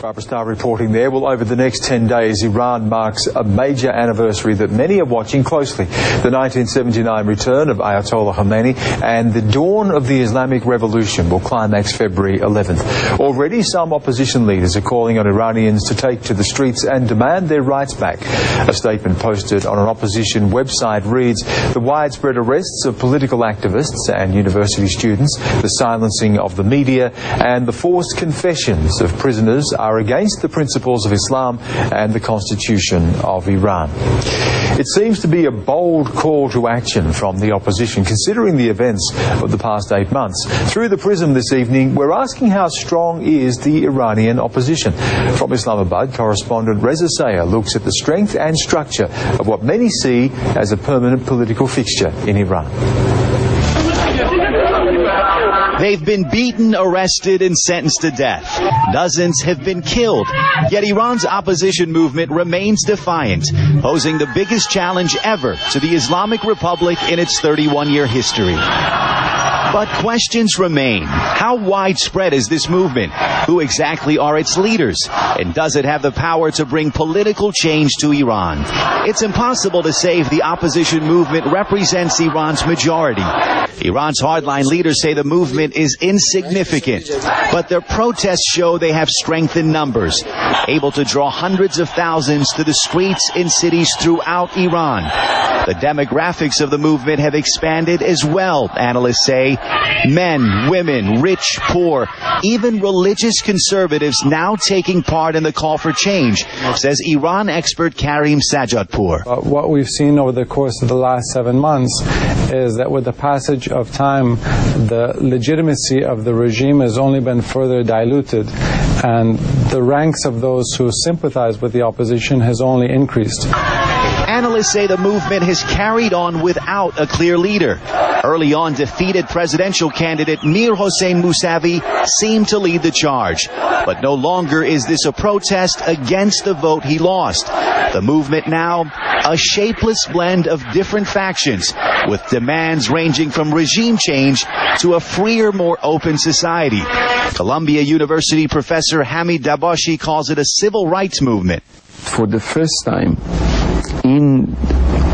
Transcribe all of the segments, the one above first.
Barbara Starr reporting there. Well, over the next 10 days, Iran marks a major anniversary that many are watching closely. The 1979 return of Ayatollah Khomeini and the dawn of the Islamic Revolution will climax February 11th. Already, some opposition leaders are calling on Iranians to take to the streets and demand their rights back. A statement posted on an opposition website reads, "The widespread arrests of political activists and university students, the silencing of the media, and the forced confessions of prisoners are against the principles of Islam and the Constitution of Iran." It seems to be a bold call to action from the opposition, considering the events of the past 8 months. Through the prism this evening, we're asking how strong is the Iranian opposition. From Islamabad, correspondent Reza looks at the strength and structure of what many see as a permanent political fixture in Iran. They've been beaten, arrested, and sentenced to death. Dozens have been killed. Yet Iran's opposition movement remains defiant, posing the biggest challenge ever to the Islamic Republic in its 31-year history. But questions remain. How widespread is this movement? Who exactly are its leaders? And does it have the power to bring political change to Iran? It's impossible to say if the opposition movement represents Iran's majority. Iran's hardline leaders say the movement is insignificant, but their protests show they have strength in numbers, able to draw hundreds of thousands to the streets in cities throughout Iran. The demographics of the movement have expanded as well, analysts say. Men, women, rich, poor, even religious conservatives now taking part in the call for change, says Iran expert Karim Sajadpour. What we've seen over the course of the last 7 months is that with the passage of time, the legitimacy of the regime has only been further diluted, and the ranks of those who sympathize with the opposition has only increased. Analysts say the movement has carried on without a clear leader. Early on, defeated presidential candidate Mir Hossein Mousavi seemed to lead the charge. But no longer is this a protest against the vote he lost. The movement now, a shapeless blend of different factions, with demands ranging from regime change to a freer, more open society. Columbia University professor Hamid Dabashi calls it a civil rights movement. For the first time in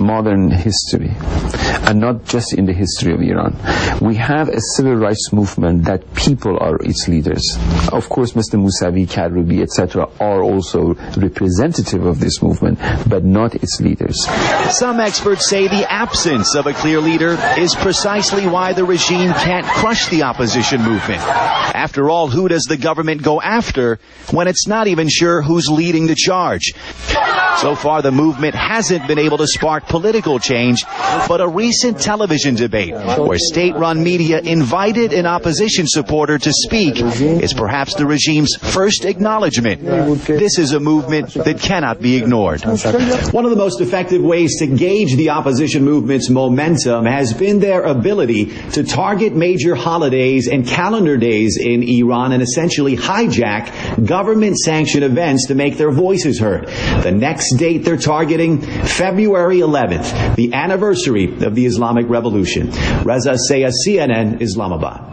modern history, and not just in the history of Iran, we have a civil rights movement that people are its leaders. Of course, Mr. Mousavi, Karoubi, etc. are also representative of this movement, but not its leaders. Some experts say the absence of a clear leader is precisely why the regime can't crush the opposition movement. After all, who does the government go after when it's not even sure who's leading the charge? So far, the movement hasn't been able to spark political change, but a recent television debate where state-run media invited an opposition supporter to speak is perhaps the regime's first acknowledgement. This is a movement that cannot be ignored. One of the most effective ways to gauge the opposition movement's momentum has been their ability to target major holidays and calendar days in Iran and essentially hijack government-sanctioned events to make their voices heard. The next date they're targeting, February 11th, the anniversary of the Islamic Revolution. Reza, CNN, Islamabad.